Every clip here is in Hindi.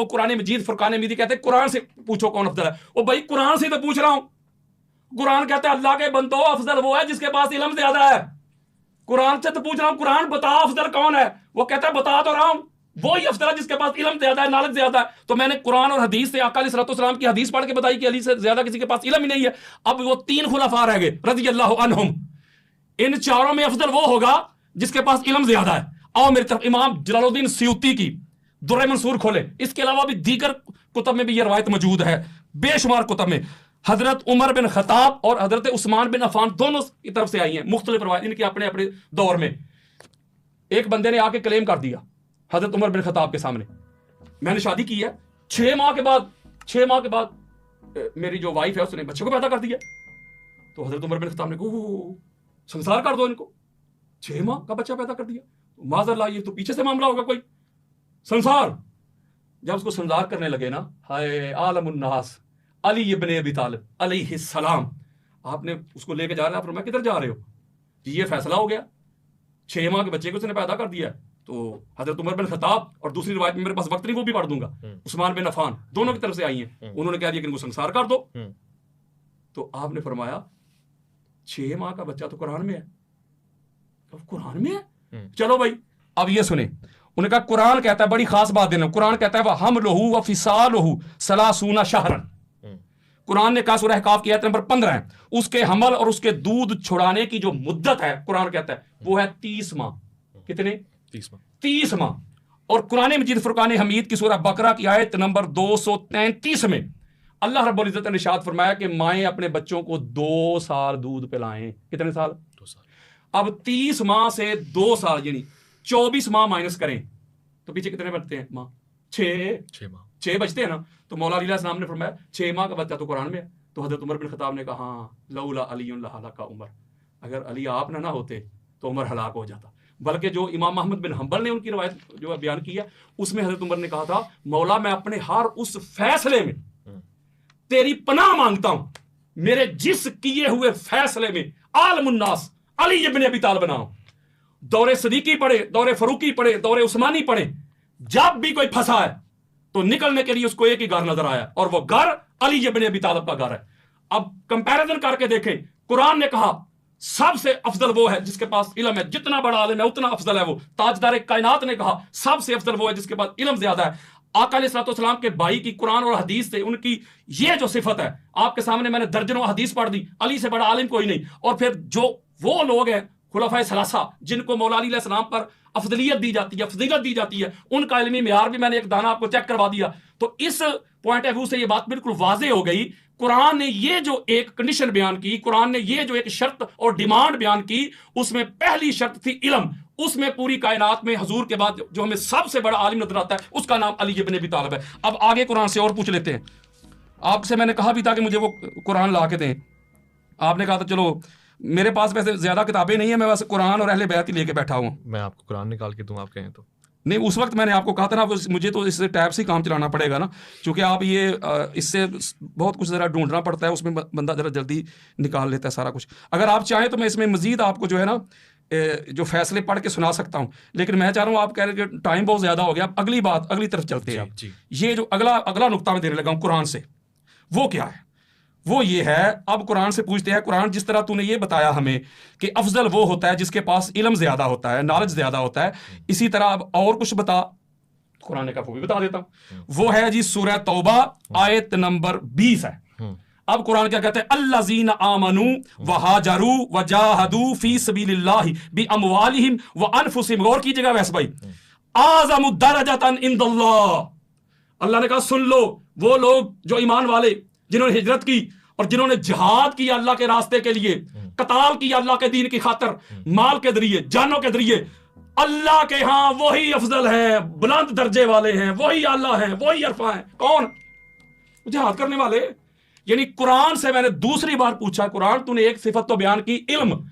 वो कुरान मजीद फुरकान हमीदी कहते हैं कुरान से पूछो कौन अफजल है। वो भाई कुरान से तो पूछ रहा हूं। कुरान कहता है अल्लाह के बंदो अफजल वो है जिसके पास इल्म ज्यादा है। कुरान से तो पूछ रहा हूं, कुरान बता अफजल कौन है। वो कहता है बता तो रहा हूं, वही अफजल है जिसके पास इल्म ज्यादा है, नॉलेज ज्यादा है। तो मैंने कुरान और हदीस से आका अलैहिस्सलाम की हदीस पढ़ के बताई कि अली से ज्यादा किसी के पास इल्म ही नहीं है। अब वो 3 खुलफा रह गए रज़ी अल्लाहु अन्हुम, इन चारों में अफजल वो होगा जिसके पास इल्म ज्यादा है। आओ मेरी तरफ, इमाम जलालुद्दीन सयूती की दुर्र मंसूर खोले, इसके अलावा भी दीगर कुतब में भी यह रवायत मौजूद है, बेशुमार कुतब में। हजरत उमर बिन खताब और हजरत उस्मान बिन अफान दोनों की तरफ से आई हैं मुख्तलिफ रवायत इनके अपने अपने दौर में। एक बंदे ने आके क्लेम कर दिया हजरत उमर बिन खताब के सामने, मैंने शादी की है, 6 माह के बाद मेरी जो वाइफ है उसने बच्चे को पैदा कर दिया। तो हजरत उमर बिन खताब ने कहा संसार कर दो इनको, 6 माह का बच्चा पैदा कर दिया, माज़अल्लाह ये तो पीछे से मामला होगा कोई संसार। जब उसको संसार करने लगे ना, हाय आलमुन्नास अली इब्ने अबी तालिब अलैहिस्सलाम, आपने उसको लेके जा रहे हैं, आप फरमाया किधर जा रहे हो जी, ये फैसला हो गया, 6 माह के बच्चे को उसने पैदा कर दिया है। तो हजरत उमर बिन खताब और दूसरी रिवायत में मेरे पास वक्त नहीं वो भी पढ़ दूंगा, उस्मान बिन अफान दोनों की तरफ से आई हैं, उन्होंने कह दिया कि इनको संसार कर दो। तो आपने फरमाया 6 माह का बच्चा तो कुरान में है। तो कुरान में है, चलो भाई अब ये सुने। उन्होंने कहा कुरान कहता है, बड़ी खास बात देना, कुरान कहता है वह हम लोहू व फिसालहू सलासूना शहरन। कुरान ने कहा सूरह काफ की आयत नंबर 15 है, उसके हमल और उसके दूध छुड़ाने की जो मुद्दत है कुरान कहता है वो है 30 माह। कितने? 30 माह। और कुरान मजीद फुरकान हमीद की सूरह बकरा की आयत नंबर 233 में अल्लाह रब्बुल इज्जत ने इरशाद फरमाया कि माएं अपने बच्चों को 2 साल दूध पिलाएं। कितने साल? 2 साल। अब 30 माह से 2 साल यानी 24 माह माइनस करें तो पीछे कितने बचते हैं माह? 6 माह, 6 बचते हैं ना। तो मौला अली अलैहिस्सलाम ने फरमाया 6 माह का बच्चा तो कुरान में है। तो हजरत उमर बिन खत्ताब ने कहा हाँ लौला अलीयुन लहलका उमर, अगर अली आप ना होते तो उमर हलाक हो जाता। बल्कि जो इमाम अहमद बिन हंबल ने उनकी रवायत जो बयान की है उसमें हजरत उमर ने कहा था मौला मैं अपने हर उस फैसले में तेरी पनाह मांगता हूं, मेरे जिस किए हुए फैसले में आलमुन्नास अली इब्ने अबी तालिब बनाओ। दौरे सदीकी पढ़े, दौरे फरूकी पढ़े, दौरे उस्मानी पढ़े, जब भी कोई फंसा है तो निकलने के लिए उसको एक ही घर नजर आया और वो घर अली इब्ने अबी तालिब का घर है। अब कंपैरिजन करके देखें, कुरान ने कहा सबसे अफजल वो है जिसके पास इल्म है, जितना बड़ा आलिम है उतना अफजल है वो। ताजदार कायनात ने कहा सबसे अफजल वो है जिसके पास इल्म ज्यादा है। आका अलैहिस्सलाम के भाई की कुरान और हदीस से उनकी ये जो सिफत है, आपके सामने मैंने दर्जनों हदीस पढ़ दी, अली से बड़ा आलिम कोई नहीं। और फिर जो वो लोग हैं खुलफाए सलासा जिनको मौला अली अलैहिस्सलाम पर अफजलियत दी जाती है, फजीलत दी जाती है, उनका इल्मी मेयार भी मैंने एक दाना आपको चेक करवा दिया। तो इस पॉइंट ऑफ व्यू से ये बात बिल्कुल वाज़ेह हो गई। कुरान ने ये जो एक कंडीशन बयान की, कुरान ने ये जो एक शर्त और डिमांड बयान की, उसमें पहली शर्त थी इल्म। उसमें पूरी कायनात में हुजूर के बाद जो हमें सबसे बड़ा आलिम नजर आता है उसका नाम अली इब्ने अबी तालिब है। अब आगे कुरान से और पूछ लेते हैं। आपसे मैंने कहा भी था कि मुझे वो कुरान ला के दें, आपने कहा था चलो मेरे पास वैसे ज्यादा किताबें नहीं है, मैं वैसे कुरान और अहले बैत ही लेके बैठा हूँ। मैं आपको कुरान निकाल के दूं आप कहें तो? नहीं, उस वक्त मैंने आपको कहा था ना मुझे तो इससे टैब से ही काम चलाना पड़ेगा ना, क्योंकि आप ये इससे बहुत कुछ ज़रा ढूंढना पड़ता है, उसमें बंदा ज़रा जल्दी निकाल लेता है सारा कुछ। अगर आप चाहें तो मैं इसमें मजीद आपको जो है ना जो फैसले पढ़ के सुना सकता हूँ, लेकिन मैं चाह रहा हूँ आप कह रहे हैं कि टाइम बहुत ज़्यादा हो गया। अब अगली बात, अगली तरफ चलते हैं। ये जो अगला नुक्ता मैं देने लगा हूँ कुरान से, वो क्या है? वो ये है, अब कुरान से पूछते हैं, कुरान जिस तरह तूने ये बताया हमें कि अफजल वो होता है जिसके पास इल्म ज्यादा होता है, नॉलेज ज्यादा होता है, इसी तरह अब और कुछ बता। कुरान ने कहा वो भी बता देता हूं। वो है जी सूरह तौबा आयत नंबर 20 है। अब कुरान क्या कहते हैं? अल्लज़ीना आमनू व हाजरू व जाहदू फी सबीलिल्लाहि बि अमवालिहिम व अनफुसिहिम। गौर कीजिएगा वैसे भाई, आज़मु दरजतन इंदल्लाह। अल्लाह ने कहा सुन लो, वो लोग जो ईमान वाले जिन्होंने हिजरत की और जिन्होंने जिहाद किया अल्लाह के रास्ते के लिए, कताल किया अल्लाह के दीन की खातर, माल के जरिए, जानों के जरिए, अल्लाह के यहां वही अफजल है, बुलंद दर्जे वाले हैं, वही अल्लाह है, वही अरफा है। कौन? जिहाद करने वाले। यानी कुरान से मैंने दूसरी बार पूछा, कुरान तूने एक सिफत तो बयान की इल्म,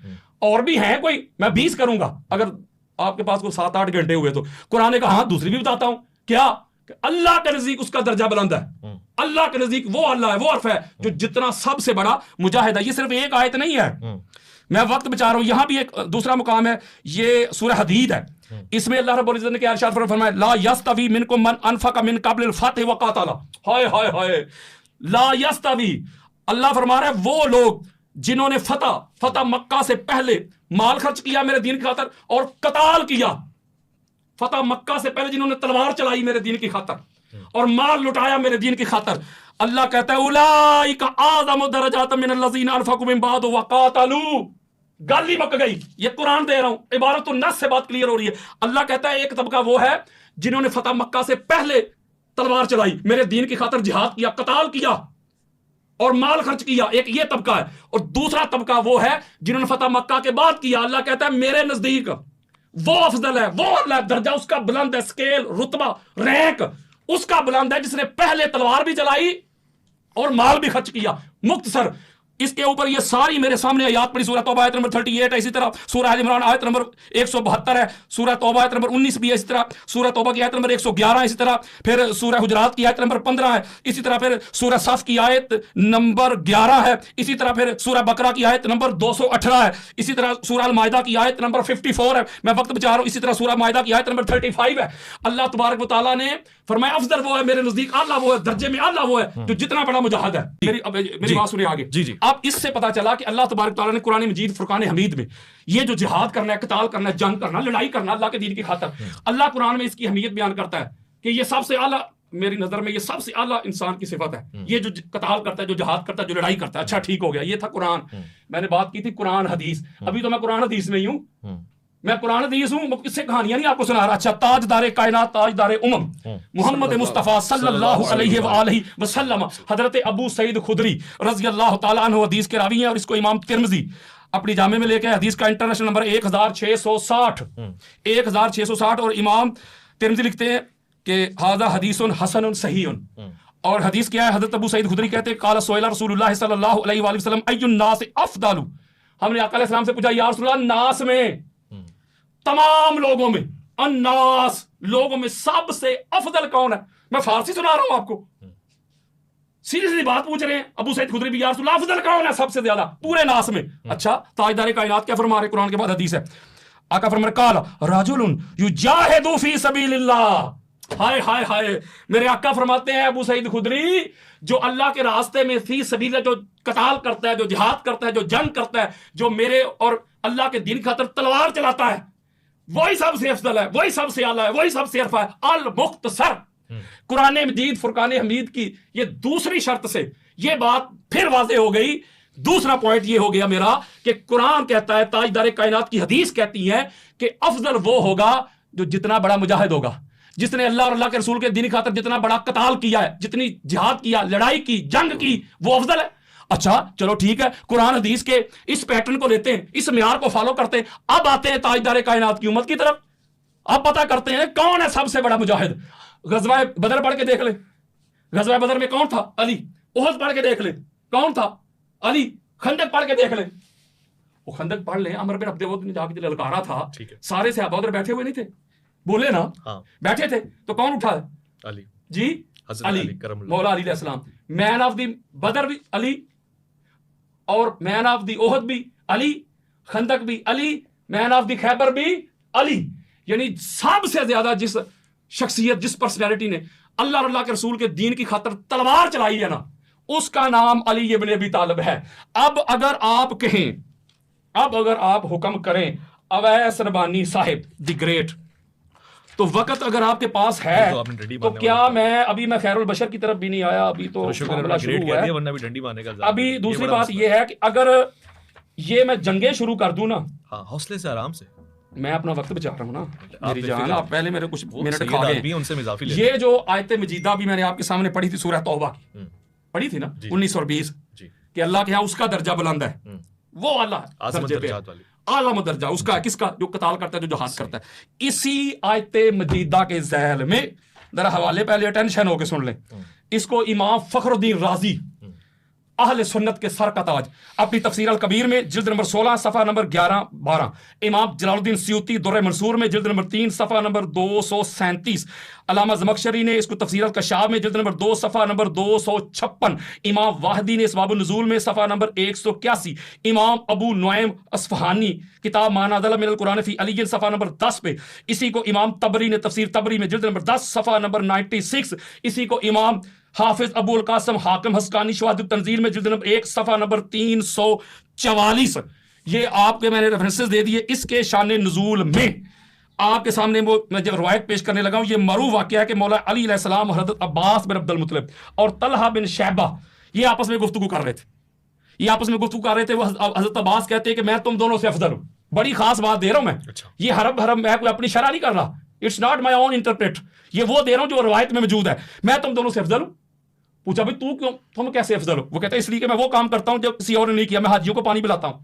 और भी है कोई? मैं 20 करूंगा अगर आपके पास कोई 7-8 घंटे हुए तो। कुरान ने कहा हाँ दूसरी भी बताता हूं। क्या? अल्लाह के नजदीक उसका दर्जा बुलंद है। अल्लाह के नजदीक वो अल्लाह है, वो अर्फ है जो जितना सबसे बड़ा मुजाहिद है। ये सिर्फ एक आयत नहीं है, मैं वक्त बचा रहा हूं। यहां भी एक दूसरा मुकाम है, ये सूरह हदीद है, इसमें अल्लाह रब्बुल इज्जत ने क्या इरशाद फरमाया, ला यस्तवी मिनकुम मन अनफका मिन क़ब्ल अल-फतह व क़ातला। हाय हाय हाय, ला यस्तवी, अल्लाह फरमा रहा है वो लोग जिन्होंने फतह मक्का से पहले माल खर्च किया मेरे दीन की खातर और कताल किया, फतह मक्का से पहले जिन्होंने तलवार चलाई मेरे दीन की खातर और माल लुटाया मेरे दीन की खातर, अल्लाह कहता है उलाइका आज़मु दरजातम मिनल लज़ीना अनफ़क़ू मिन बाद व क़ातलू। गल ही पक गई, ये कुरान दे रहा हूं, इबारत तो नस से बात क्लियर हो रही है। अल्लाह कहता है एक तबका वो है जिन्होंने फतह मक्का से पहले तलवार चलाई, मेरे दीन की खातर जिहाद किया, कताल किया और माल खर्च किया, एक ये तबका है। और दूसरा तबका वो है जिन्होंने फतह मक्का के बाद किया। अल्लाह कहता है मेरे नजदीक वो अफजल है, वो अल्लाह दर्जा उसका बुलंद है, स्केल, रुतबा, रैंक उसका बुलंद है जिसने पहले तलवार भी चलाई और माल भी खर्च किया। मुख्तसर इसके ऊपर ये सारी मेरे सामने आयत पड़ी, सूरह तौबा आयत नंबर 38 है, इसी तरह सूरह आल इमरान आयत नंबर 172 है, सूरह तौबा आयत नंबर 19 भी है, इसी तरह सूरह तौबा की आयत नंबर 111 है, इसी तरह फिर सूरह हुजरात की आयत नंबर 15 है, इसी तरह फिर सूरह सफ की आयत नंबर 11 है, इसी तरह फिर सूरह बकरा की आयत नंबर 218 है, इसी तरह सूरह अल माइदा की आयत नंबर 54 है, मैं वक्त बचा रहा हूं, इसी तरह सूरह माइदा की आयत नंबर 35 है। अल्लाह तबारक व तआला ने फरमाया अफजल वो है मेरे नजदीक, अल्लाह वो है, दर्जे में अल्लाह वो है जो जितना बड़ा मुजाहिद है। मेरी बात सुनिए आगे। जी। अब इससे पता चला कि अल्लाह तबारक तआला ने कुरान मजीद फुरकान हमीद में ये जो जिहाद करना है, कताल करना है, जंग करना, लड़ाई करना अल्लाह के दीन की खातर, अल्लाह कुरान में इसकी अहमियत बयान करता है कि ये सबसे आला, मेरी नजर में ये सबसे आला इंसान की सिफत है, ये जो कताल करता है, जो जिहाद करता है, जो लड़ाई करता है। अच्छा ठीक हो गया, ये था कुरान। मैंने बात की थी कुरान हदीस, अभी तो मैं कुरान हदीस में ही हूं, मैं कुरान हदीस हूं, इससे कहानियां नहीं आपको सुना रहा। अच्छा, ताजदारे कायनात, ताजदारे उमम मोहम्मद मुस्तफा सल्लल्लाहु अलैहि वसल्लम हजरत अबू सईद खुदरी रज़ी अल्लाह तआला अन्हु हदीस के रावी हैं और इसको इमाम तिरमिज़ी अपनी जामे में लेके हदीस का इंटरनेशनल नंबर 1660 और इमाम तिरमिज़ी लिखते हैं कि हाज़ा हदीसुन हसनुन सहीहुन। और हदीस क्या है, हजरत अबू सईद खुदरी कहते हैं काला सोइला रसूलुल्लाह सल्लल्लाहु अलैहि वसल्लम अय्युन नास अफदलु, हमने आका अलैहि सलाम से पूछा या रसूलल्लाह नास में, तमाम लोगों में, अन्नास लोगों में सबसे अफदल कौन है। मैं फारसी सुना रहा हूं आपको, सीधी सीधी बात पूछ रहे हैं अबू सईद खुदरी भी, या रसूलल्लाह अफदल कौन है सबसे ज्यादा पूरे नास में। अच्छा, ताजदारे कायनात क्या फरमा रहे, कुरान के बाद हदीस है, आका फरमा रहे काला रजुलुन युजाहिदु फी सबीलिल्लाह। हाय हाय हाय, मेरे आका फरमाते हैं अबू सईद खुदरी जो अल्लाह के रास्ते में फी सबील, जो कताल करता है, जो जिहाद करता है, जो जंग करता है, जो मेरे और अल्लाह के दिन खातर तलवार चलाता है, वही सबसे अफजल है, वही सबसे आला है, वही सबसे अरफा है। अल मुख्तसर कुरान मजीद फुरकान हमीद की ये दूसरी शर्त से ये बात फिर वाज़ेह हो गई। दूसरा पॉइंट ये हो गया मेरा कि कुरान कहता है, ताजदारे कायनात की हदीस कहती है कि अफजल वो होगा जो जितना बड़ा मुजाहिद होगा, जिसने अल्लाह और अल्लाह के रसूल के दीन की खातिर जितना बड़ा कताल किया है, जितनी जिहाद किया, लड़ाई की, जंग की, वो अफजल है। अच्छा चलो ठीक है, कुरान हदीस के इस पैटर्न को लेते हैं, इस म्यार को फॉलो करते हैं। अब आते हैं ताजदारे कायनात की उम्मत की तरफ, अब पता करते हैं कौन है सबसे बड़ा मुजाहिद। गज़वा बदर पढ़ के देख ले, गज़वा बदर में कौन था, अली। उहद पढ़ के देख ले, कौन था, अली। खंदक पढ़ के देख ले, वो खंदक पढ़ ले, अमर बिन अब्दे वक्त ने जाके ललकारा था, सारे सहाबा उधर बैठे हुए नहीं थे, बोले ना, बैठे थे, तो कौन उठा है, अली जी, अली, मौला अली अलैहिस्सलाम। मैन ऑफ द बदर भी अली, और मैन ऑफ द ओहद भी अली, खंदक भी Ali, man of the Khyber भी अली। यानी सबसे ज्यादा जिस शख्सियत, जिस पर्सनैलिटी ने अल्लाह और अल्लाह के रसूल के दीन की खातिर तलवार चलाई है ना, उसका नाम अली इब्न अबी तालिब है। अब अगर आप कहें, अब अगर आप हुक्म करें अवैस रबानी साहिब द ग्रेट, तो वक्त अगर आपके पास है तो क्या मैं खैरुल बशर की तरफ भी नहीं आया, अभी तो मामला शुरू हुआ है, वरना भी डंडी मारने का। अभी दूसरी बात यह है कि अगर ये मैं जंगे शुरू कर दूं ना, हौसले से, आराम से, मैं अपना वक्त बचा रहा हूं ना, मेरी जान, आप पहले मेरे कुछ मिनट खा गए। उनसे इजाफी ले, ये जो आयत मजीदा भी मैंने आपके सामने पढ़ी थी, सूरह तौबा की पढ़ी थी ना 19 और 20, कि अल्लाह के यहाँ उसका दर्जा बुलंद है, वो अल्लाह दर्जे पे आलम दर्जा उसका, किसका, जो कताल करता है, जो जिहाद करता है। इसी आयत मजीदा के ज़ैल में जरा हवाले पहले अटेंशन होके सुन ले, इसको इमाम फखरुद्दीन राजी अहले सुन्नत के सर का ताज। अपनी तफसीर अल कबीर में जिल्द नंबर 16 सफ़ा नंबर 11-12, इमाम जलालुद्दीन सयूती दुर्र मंसूर में जिल्द नंबर 3 सफ़ा नंबर 237, अल्लामा ज़मख़शरी ने इसको तफसीर अल कशाफ में जिल्द नंबर 2 सफ़ा नंबर 256, इमाम वाहिदी ने इसबाबुन नुज़ूल में सफ़ा नंबर 181, इमाम अबू नुऐम अस्फ़हानी किताब मा नज़ल मिनल कुरान फ़ी अली सफ़ा नंबर 10 पे, इसी को इमाम तबरी ने तफसीर तबरी में जिल्द नंबर 10 सफ़ा नंबर 96, इसी को इमाम हाफिज अबुल कासिम हाकिम हस्कानी शवाहिद तंजील में जिल्द नंबर 1 सफ़ा नंबर 344। ये आपके मैंने रेफरेंसेस दे दिए। इसके शान नुज़ूल में आपके सामने वो मैं जब रवायत पेश करने लगा हूं, ये मरू वाक़या है कि मौला अली अलैहिस्सलाम और हज़रत अब्बास बिन अब्दुल मुत्तलिब और तलहा बिन शैबा ये आपस में गुफ्तगू कर रहे थे। ये आपस में गुफ्तगू कर रहे थे। वो हज़रत अब्बास कहते हैं कि मैं तुम दोनों से अफजल हूं। बड़ी खास बात दे रहा हूं मैं। अच्छा। ये हरम मैं कोई अपनी शरह नहीं कर रहा। It's not my own interpret. ये वो दे रहा हूं जो रवायत में मौजूद है। मैं तुम दोनों से अफजल हूं। पूछा भाई तू क्यों, तुम कैसे अफजल हो? वो कहते हैं इसलिए कि मैं वो काम करता हूं जो किसी और ने नहीं किया। मैं हाजियों को पानी पिलाता हूं,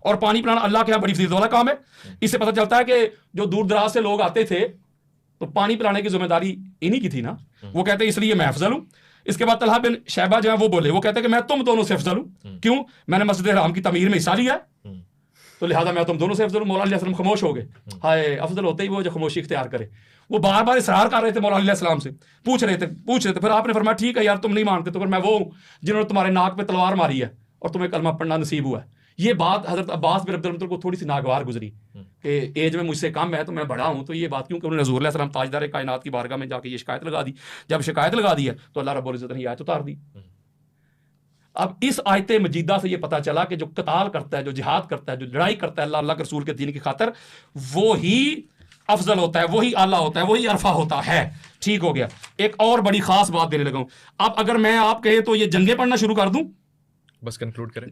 और पानी पिलाना अल्लाह के यहाँ बड़ी फजीलत वाला काम है। इससे पता चलता है कि जो दूर दराज से लोग आते थे तो पानी पिलाने की जिम्मेदारी इन्हीं की थी ना। वो कहते हैं इसलिए मैं अफजल हूं। इसके बाद तलहा बिन शैबा जो है वो बोले, वो कहते हैं कि मैं तुम दोनों से अफजल हूं। क्यों? मैंने मस्जिद हराम की तमीर में हिस्सा लिया है, तो लिहाजा मैं तुम दोनों से अफजल हूं। मौला अलैहि सलाम खामोश हो गए। हाय, अफजल होते ही वो जो खामोशी इख्तियार करे। वो बार बार इसरार कर रहे थे, मौला अलैहि सलाम से पूछ रहे थे। फिर आपने फरमाया ठीक है यार, तुम नहीं मानते तो फिर मैं वो हूं जिन्होंने तुम्हारे नाक पे तलवार मारी है और तुम्हें कलमा पढ़ना नसीब हुआ है। ये बात हजरत अब्बास बिन अब्दुल मुत्तलिब को थोड़ी सी नागवार गुजरी कि एज में मुझसे कम है तो मैं बड़ा हूं। तो ये बात क्योंकि उन्होंने हुज़ूर अलैहि सलाम ताजदार कायनात की बारगाह में जाके ये शिकायत लगा दी। जब शिकायत लगा दी है तो अल्लाह रब्बुल इज़्ज़त ने ये आयत उतार दी। अब इस आयत मजीदा से ये पता चला कि जो कताल करता है, जो जिहाद करता है, जो लड़ाई करता है अल्लाह के रसूल के दीन की खातर, वो ही अफजल होता है, वही आला होता है, वही अरफा होता है। ठीक हो गया। एक और बड़ी खास बात देने लगा हूं। अब अगर मैं आप कहे तो ये जंगे पढ़ना शुरू कर दूं? बस कंक्लूड करें।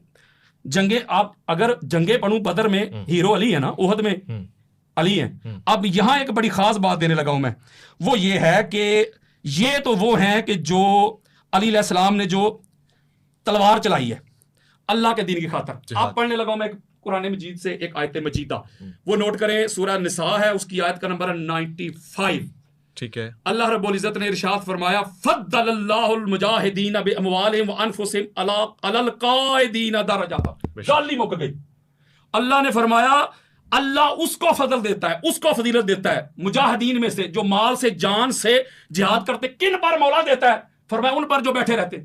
जंगे, आप अगर जंगे पढ़ूं, बदर में हीरो अली है ना, उहद में अली है। अब यहां एक बड़ी खास बात देने लगा हूं मैं, वो ये है कि ये तो वो हैं कि जो अली अलैहिस्सलाम ने जो तलवार चलाई है अल्लाह के दीन की खातर। आप पढ़ने लगा हूं मैं कुरान मजीद से एक आयत मजीदा, वो नोट करें, सूरह निसा है, उसकी आयत का नंबर 95। ठीक है। अल्लाह रब्बुल इज़्ज़त ने इरशाद फरमाया फद्दलल्लाहुल मुजाहिदीन बिअमवालिहिम व अनफुसिहिम अलल काइदीन दरजात। गाली मुक गई। अल्लाह ने फरमाया अल्लाह उसको फजल देता है, उसको फजीलत देता है मुजाहिदीन में से जो माल से, जान से जिहाद करते। किन पर मौला देता है? फरमाया उन पर जो बैठे रहते,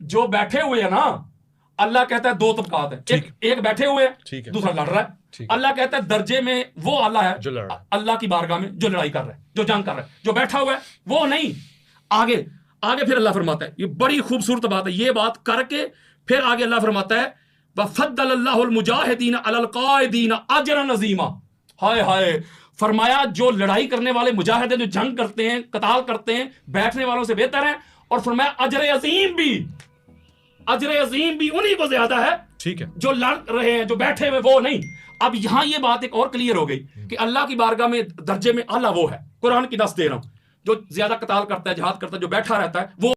जो बैठे हुए है ना। अल्लाह कहता है दो तबकात है, एक बैठे हुए है, दूसरा लड़ रहा है। अल्लाह कहता है दर्जे में वो अल्लाह है जो अल्लाह की बारगाह में जो लड़ाई कर रहा है, जो जंग कर रहा है। जो बैठा हुआ है वो नहीं। आगे आगे फिर अल्लाह फरमाता है, ये बड़ी खूबसूरत बात है। ये बात करके फिर आगे अल्लाह फरमाता है वफद्दलल्लाहुल मुजाहिदीन अलल काइदीन अजरन अज़ीमा। हाय हाय, फरमाया जो लड़ाई करने वाले मुजाहिद हैं, जो जंग करते हैं, कताल करते हैं, बैठने वालों से बेहतर है। और फरमाया अजर अजीम भी उन्हीं को ज्यादा है। ठीक है। जो लड़ रहे हैं, जो बैठे हुए, वो नहीं। अब यहां ये बात एक और क्लियर हो गई कि अल्लाह की बारगाह में दर्जे में अल्लाह वो है। कुरान की नस दे रहा हूं, जो ज्यादा कताल करता है, जिहाद करता है, जो बैठा रहता है वो